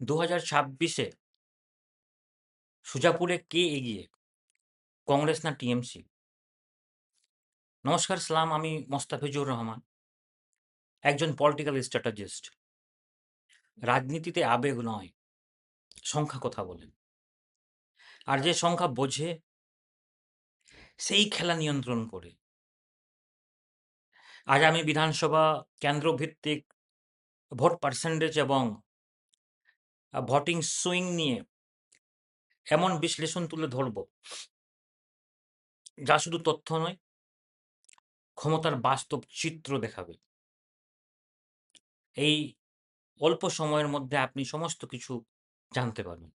2026-এ সুজাপুরে কে এগিয়ে? কংগ্রেস না টিএমসি? নমস্কার, সালাম। আমি মোস্তাফিজুর রহমান, একজন পলিটিক্যাল স্ট্র্যাটেজিস্ট। রাজনীতিতে আবেগ নয়, সংখ্যা কথা বলে। আর যে সংখ্যা বোঝে, সেই খেলা নিয়ন্ত্রণ করে। আজ আমি বিধানসভা কেন্দ্রভিত্তিক ভোট পার্সেন্টেজ এবং ভোটিং সুইং নিয়ে এমন বিশ্লেষণ তুলে ধরব, যা শুধু তথ্য নয়, ক্ষমতার বাস্তব চিত্র দেখাবে। এই অল্প সময়ের মধ্যে আপনি সমস্ত কিছু জানতে পারবেন।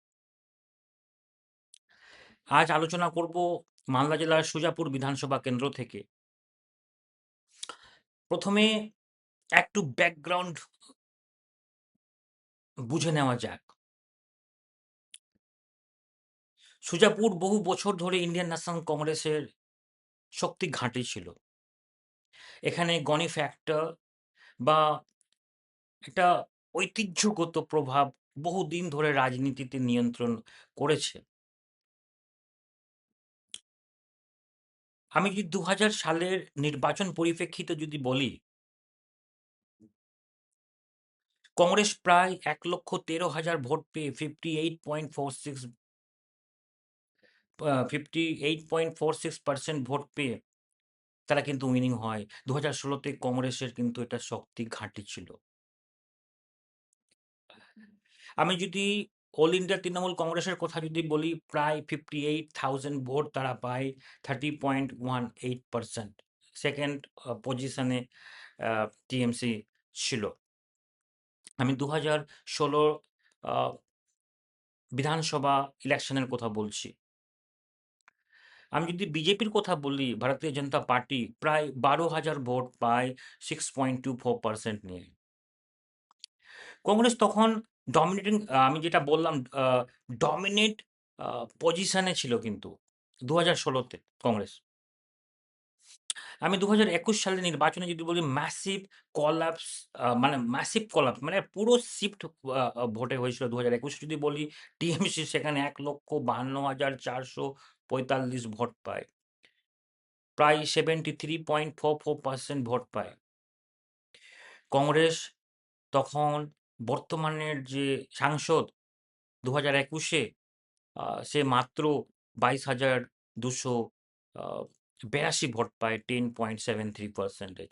আজ আলোচনা করব মালদা জেলার সুজাপুর বিধানসভা কেন্দ্র থেকে। প্রথমে একটু ব্যাকগ্রাউন্ড বুঝে নেওয়া যাক। সুজাপুর বহু বছর ধরে ইন্ডিয়ান ন্যাশনাল কংগ্রেসের শক্তি ঘাঁটি ছিল। এখানে গনি ফ্যাক্টর বা একটা ঐতিহ্যগত প্রভাব বহুদিন ধরে রাজনীতিতে নিয়ন্ত্রণ করেছে। আমি যদি 2000 সালের নির্বাচন পরিপ্রেক্ষিতে যদি বলি, কংগ্রেস প্রায় 1,13,000 ভোট পেয়ে 58.46% ভোট পেয়ে তারা কিন্তু উইনিং হয়। 2016-তে কংগ্রেসের কিন্তু এটা শক্তি ঘাঁটি ছিল। আমি যদি অল ইন্ডিয়া তৃণমূল কংগ্রেসের কথা যদি বলি, প্রায় 58,000 ভোট তারা পায়, 30.18%। সেকেন্ড পজিশনে টিএমসি ছিল। আমি 2016 বিধানসভা ইলেকশনের কথা বলছি। আমি যদি বিজেপির কথা বলি, ভারতীয় জনতা পার্টি প্রায় 12,000 ভোট পায় 6.24% নিয়ে। কংগ্রেস তখন ডমিনেটিং, আমি যেটা বললাম, ডমিনেট পজিশনে ছিল কিন্তু 2016-তে কংগ্রেস। আমি 2021 সালের নির্বাচনে যদি বলি, ম্যাসিভ কলাপস মানে পুরো শিফট ভোটে হয়েছিল 2021। যদি বলি, টিএমসি সেখানে 1,52,445 ভোট পায়, প্রায় 73.44% ভোট পায়। কংগ্রেস তখন বর্তমানের যে সাংসদ 2021-এ সে মাত্র 22,282 ভোট পায়, 10.73%।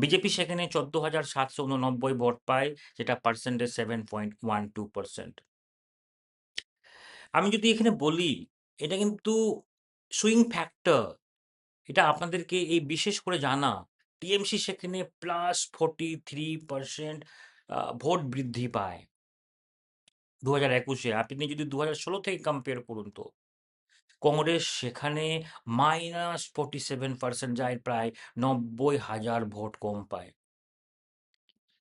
বিজেপি সেখানে 14,789 ভোট পায়, যেটা পার্সেন্টেজ 7.12%। আমি যদি এখানে বলি, এটা কিন্তু সুইং ফ্যাক্টর, এটা আপনাদেরকে এই বিশেষ করে জানা। টিএমসি সেখানে +43% ভোট বৃদ্ধি পায় 2021-এ। আপনি যদি 2016 থেকে কম্পেয়ার করুন, তো কংগ্রেস সেখানে -47% যায়, প্রায় 90,000 ভোট কম পায়।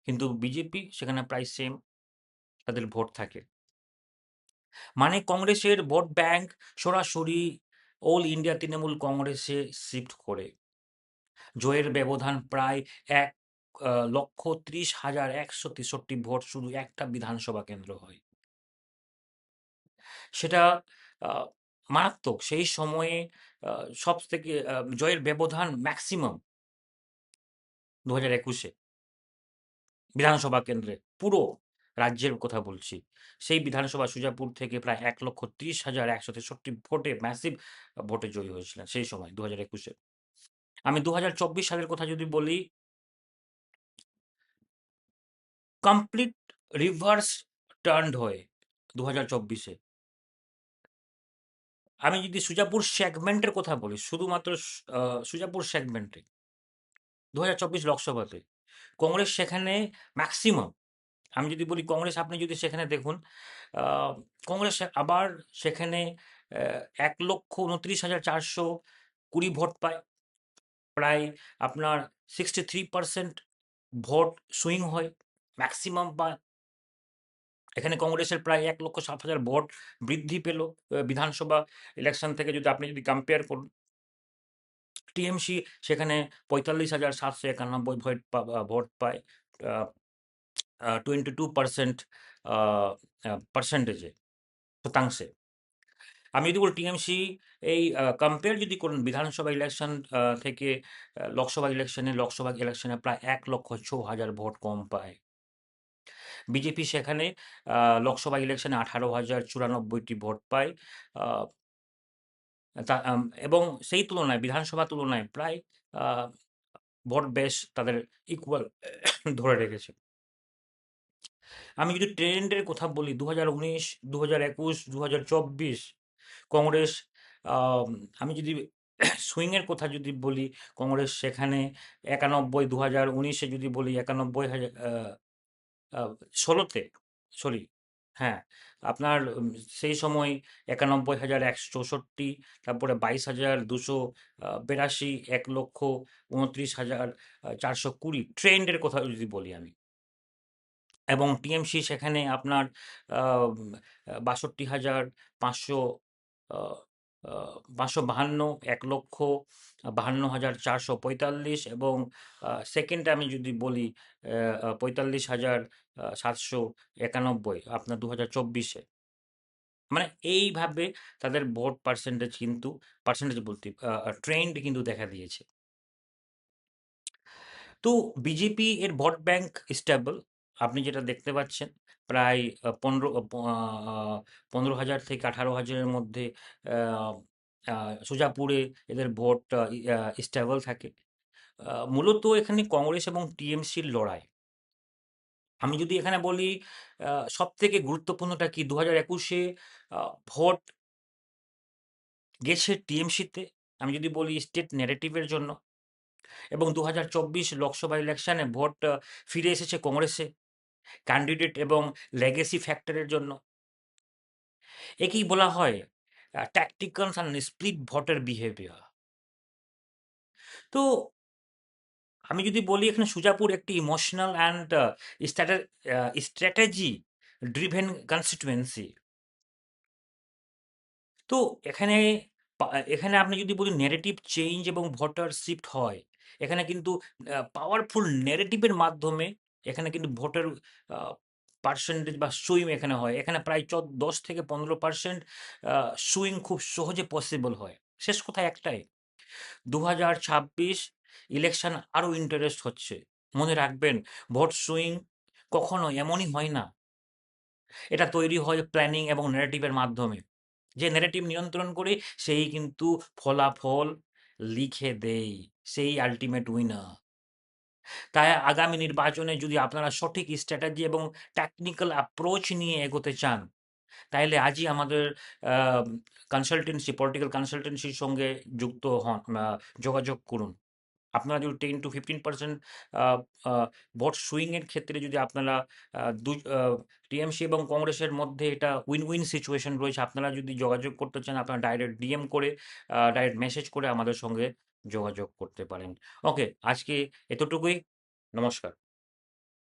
কিন্তু বিজেপি সেখানে প্রায় সেম তাদের ভোট থাকে। মানে কংগ্রেসের ভোট ব্যাংক সরাসরি অল ইন্ডিয়া তৃণমূল কংগ্রেসে শিফট করে। জয়ের ব্যবধান প্রায় 1,30,163 ভোট শুধু একটা বিধানসভা কেন্দ্র হয়। সেটা আহ, মারাত্মক। সেই সময়ে সব থেকে জয়ের ব্যবধান ম্যাক্সিমাম 2021-এ বিধানসভা কেন্দ্রে, পুরো রাজ্যের কথা বলছি। সেই বিধানসভা সুজাপুর থেকে প্রায় 1,30,163 ভোটে, ম্যাসিভ ভোটে জয়ী হয়েছিলেন সেই সময় 2021-এ। আমি 2024 সালের কথা যদি বলি, কমপ্লিট রিভার্স টার্নড হয়ে 2024-এ। আমি যদি সুজাপুর সেগমেন্টের কথা বলি, শুধুমাত্র সুজাপুর সেগমেন্টে 2024 লোকসভাতে কংগ্রেস সেখানে ম্যাক্সিমাম, আমি যদি বলি কংগ্রেস, আপনি যদি সেখানে দেখুন, কংগ্রেস আবার সেখানে 1,29,420 ভোট পায়, প্রায় আপনার 63% ভোট সুইং হয়, ম্যাক্সিমাম পায়। এখানে কংগ্রেসের প্রায় 1,07,000 ভোট বৃদ্ধি পেল বিধানসভা ইলেকশন থেকে, যদি আপনি যদি কম্পেয়ার করুন। টিএমসি সেখানে 45,791 ভোট পায়, 22% পার্সেন্টেজে, শতাংশে। আমি যদি বলি টিএমসি এই কম্পেয়ার যদি করুন বিধানসভা ইলেকশন থেকে লোকসভা ইলেকশনে প্রায় 1,06,000 ভোট কম পায়। বিজেপি সেখানে লোকসভা ইলেকশনে 18,094টি ভোট পায়। আহ, এবং সেই তুলনায় বিধানসভা তুলনায় প্রায় আহ, ভোট বেশ তাদের ইকুয়াল ধরে রেখেছে। আমি যদি ট্রেন্ডের কথা বলি 2019, 2021, 2024 কংগ্রেস, আম, আমি যদি সুইংয়ের কথা যদি বলি, কংগ্রেস সেখানে 91, 2019-এ যদি বলি 91,000, 16-তে, সরি, হ্যাঁ, আপনার সেই সময় 91,164, তারপরে 22,282, 1,29,420 ট্রেন্ডের কথা যদি বলি আমি। এবং টিএমসি সেখানে আপনার 62,500, 552, 1,52,445, এবং সেকেন্ড আমি যদি বলি 45,791 আপনার 2024-এ। মানে এইভাবে তাদের ভোট পার্সেন্টেজ বলতে ট্রেন্ড কিন্তু দেখা দিয়েছে। তো বিজেপি এর ভোট ব্যাংক স্টেবল, আপনি যেটা দেখতে পাচ্ছেন প্রায় 15,000 থেকে 18,000-এর মধ্যে সুজাপুরে এদের ভোট স্টেবল থাকে। মূলত এখানে কংগ্রেস এবং টিএমসির লড়াই। আমি যদি এখানে বলি সব থেকে গুরুত্বপূর্ণটা কি, 2021-এ ভোট গেছে টিএমসিতে, আমি যদি বলি স্টেট ন্যারেটিভের জন্য, এবং 2024 লোকসভা ইলেকশনে ভোট ফিরে এসেছে কংগ্রেসে ক্যান্ডিডেট এবং লেগেসি ফ্যাক্টরের জন্য। একেই বলা হয় ট্যাকটিক্যাল অ্যান্ড স্প্লিট ভোটের বিহেভিয়ার। তো আমি যদি বলি এখানে সুজাপুর একটি emotional and strategy driven constituency. তো এখানে এখানে আপনি যদি বলি নেগেটিভ চেঞ্জ এবং ভোটার শিফট হয়, এখানে কিন্তু পাওয়ারফুল নেগেটিভের মাধ্যমে এখানে কিন্তু ভোটের পার্সেন্টেজ বা সুইং এখানে হয়। এখানে প্রায় 10 থেকে 15% সুইং খুব সহজে পসিবল হয়। শেষ কথা একটাই, 2026 ইলেকশন আরও ইন্টারেস্ট হচ্ছে। মনে রাখবেন, ভোট সুইং কখনো এমনই হয় না, এটা তৈরি হয় প্ল্যানিং এবং ন্যারেটিভের মাধ্যমে। যে ন্যারেটিভ নিয়ন্ত্রণ করে সেই কিন্তু ফলাফল লিখে দেয়, সেই আলটিমেট উইনার। তাই আগামী নির্বাচনে যদি আপনারা সঠিক স্ট্র্যাটেজি এবং টেকনিক্যাল অ্যাপ্রোচ নিয়ে এগোতে চান, তাহলে আজই আমাদের পলিটিক্যাল কনসালটেন্সির সঙ্গে যুক্ত হন, যোগাযোগ করুন। আপনারা যদি 10 to 15% ভোট সুইংয়ের ক্ষেত্রে যদি আপনারা টিএমসি এবং কংগ্রেসের মধ্যে এটা উইন উইন সিচুয়েশন রয়েছে, আপনারা যদি যোগাযোগ করতে চান, আপনারা ডাইরেক্ট ডিএম করে, ডাইরেক্ট মেসেজ করে আমাদের সঙ্গে যোগাযোগ করতে পারেন। ওকে, আজকে এতটুকুই। নমস্কার।